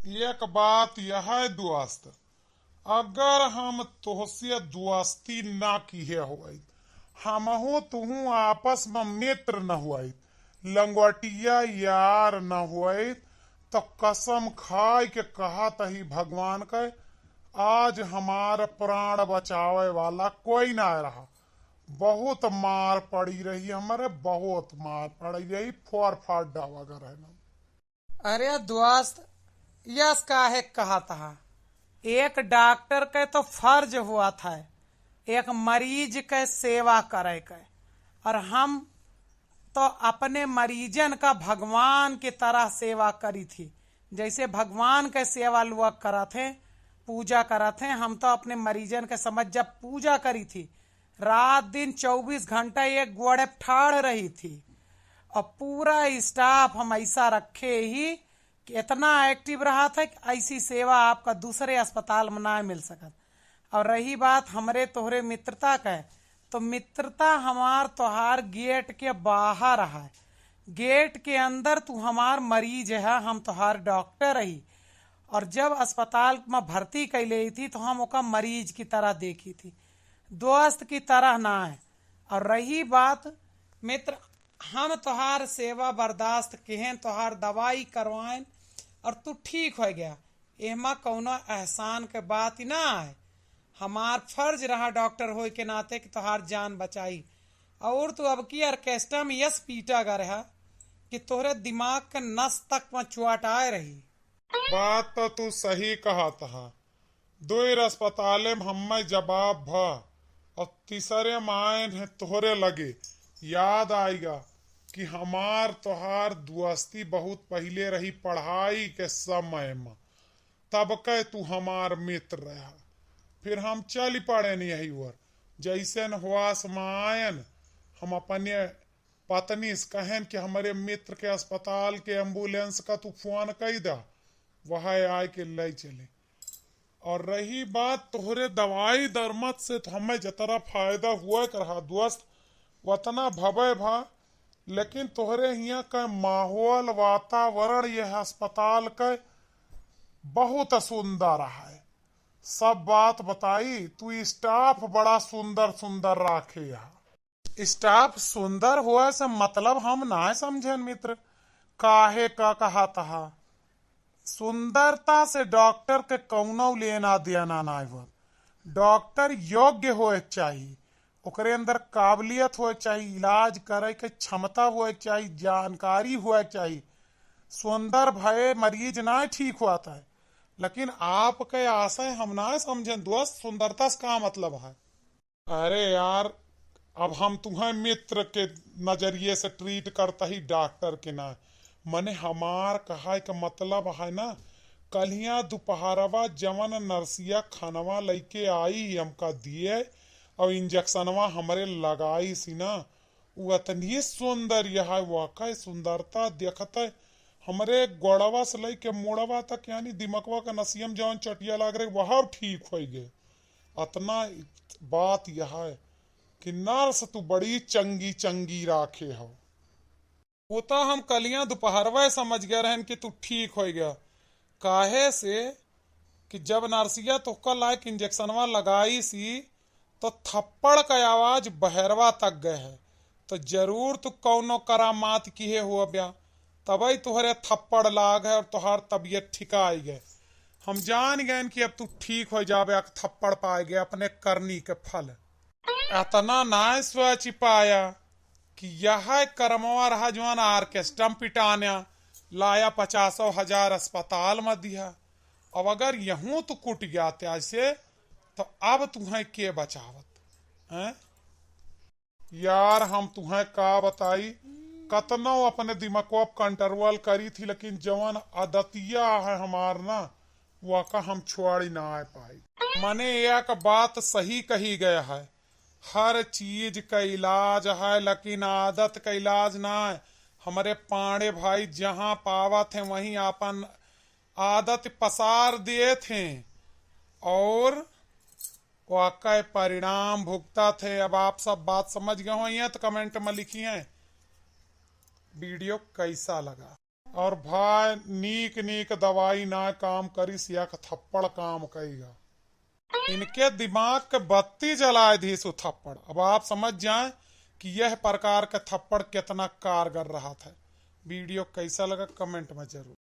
एक बात यह है दोस्त, अगर हम तोहसे दोस्ती ना किए हुई, हमहू तुहू आपस में मित्र न हुई, लंगोटिया यार न हुई, तो कसम खाए के कहा तही भगवान के आज हमार प्राण बचावे वाला कोई ना रहा। बहुत मार पड़ी रही, हमारे बहुत मार पड़ी रही, फोर फाड़ वगैरह ना। अरे दोस्त, यस काहे कहा था। एक डॉक्टर के तो फर्ज हुआ था एक मरीज के सेवा करे के, और हम तो अपने मरीजन का भगवान की तरह सेवा करी थी। जैसे भगवान के सेवा लोग करा थे, पूजा करा थे, हम तो अपने मरीजन के समझ जब पूजा करी थी, रात दिन 24 घंटा एक गोड़े ठाड़ रही थी। और पूरा स्टाफ हम ऐसा रखे ही कि इतना एक्टिव रहा था कि ऐसी सेवा आपका दूसरे अस्पताल में ना मिल सकत। और रही बात हमरे तोहरे मित्रता का, तो मित्रता हमार तोहार गेट के बाहर है, गेट के अंदर तू हमार मरीज है, हम तोहार डॉक्टर रही। और जब अस्पताल में भर्ती कैले थी तो हम ओका मरीज की तरह देखी थी, दोस्त की तरह ना है। और रही बात मित्र, हम तोहार सेवा बर्दाश्त किहें, तोहार दवाई करवाएं और तू ठीक हो गया, एमा कौनो एहसान के बात ही ना है। हमार फर्ज रहा डॉक्टर होए के नाते कि तोहार जान बचाई। और तू अब की ऑर्केस्ट्रा में यस पीटा गा रहा कि तोहरे दिमाग के नस तक में चोट आए रही। बात तो तू सही कहा था। दो अस्पताले में हमें जवाब भा, और तीसरे मायन है तोहरे लगे याद आएगा कि हमार तोहार दोस्ती बहुत पहले रही पढ़ाई के समय में, तब के तू हमार मित्र रहा। फिर हम चल पड़े नहीं यही ओर, जैसे न हुआ समायन हम अपने पत्नी से कहन कि हमारे मित्र के अस्पताल के एम्बुलेंस का तू फोन कर दा, वह आए के ले चले। और रही बात तोहरे दवाई दरमत से तो हमें जितना फायदा हुआ कर रहा दोस्त उतना भवे भा, लेकिन तोहरे यहाँ का माहौल वातावरण यह अस्पताल का बहुत सुंदर है। सब बात बताई, तू स्टाफ बड़ा सुंदर सुंदर राखे है। स्टाफ सुंदर हुआ से मतलब हम ना समझे मित्र, काहे का कहा था। सुंदरता से डॉक्टर के कौनो लेना देना ना हो। डॉक्टर योग्य होए चाहिए, ओकरे अंदर काबिलियत होए चाहिए, इलाज करे के क्षमता होए चाहिए, जानकारी होए चाहिए। सुंदर भय मरीज ना ठीक होता है, लेकिन आपके आशय हम ना समझे दोस्त, सुंदरता से का मतलब है। अरे यार, अब हम तुम्हें मित्र के नजरिए से ट्रीट करता ही डॉक्टर के ना, मने हमार कहा का मतलब है ना, कलिया दोपहरवा जवन नर्सिया खानवा लेके आई हमका दिए और इंजेक्शनवा हमरे लगाई सी ना, वो इतनी सुंदर यह वाकई सुंदरता देखते हमरे गोड़वा से लेके मोड़वा तक, यानी दिमकवा का नसियम जवन चटिया लग रहे वह ठीक हो गए। इतना बात यह है कि नर्स तू बड़ी चंगी चंगी राखे हो। वो तो हम कलियां दोपहरवा समझ गए रहन कि तू ठीक हो गया, काहे से कि जब नर्सिया तो कल लायक इंजेक्शनवा लगाई सी तो थप्पड़ का आवाज बहरवा तक गए है, तो जरूर तू कौनो करामात किए हुआ ब्या, तबई तुहरे थप्पड़ लाग है और तुहार तबीयत ठिका आई गए। हम जान गए कि अब तू ठीक हो जाबे, थप्पड़ पाए गए अपने करनी के फल। इतना ना सोच पाया कि यह कर्मवा रहा जवान आर्केस्ट्रा पिटाना लाया 50,000 अस्पताल में दिया। अब अगर यूं तो कुट गया त्याज से, तो अब तुम्हें के बचावत है यार। हम तुम्हें का बताई, कतनो अपने दिमाग को कंट्रोल करी थी, लेकिन जवान आदतिया है हमार ना, वह का हम छोड़ी ना आ पाई। मने एक बात सही कही गया है, हर चीज का इलाज है लेकिन आदत का इलाज ना है। हमारे पांडे भाई जहां पावा थे वहीं अपन आदत पसार दिए थे और वाकई परिणाम भुगता थे। अब आप सब बात समझ गए हो, तो कमेंट में लिखिए वीडियो कैसा लगा। और भाई नीक नीक दवाई ना काम करिस एक थप्पड़ काम कईगा। इनके दिमाग के बत्ती जलाए दी सु थप्पड़। अब आप समझ जाएं कि यह प्रकार का थप्पड़ कितना कारगर रहा था। वीडियो कैसा लगा कमेंट में जरूर।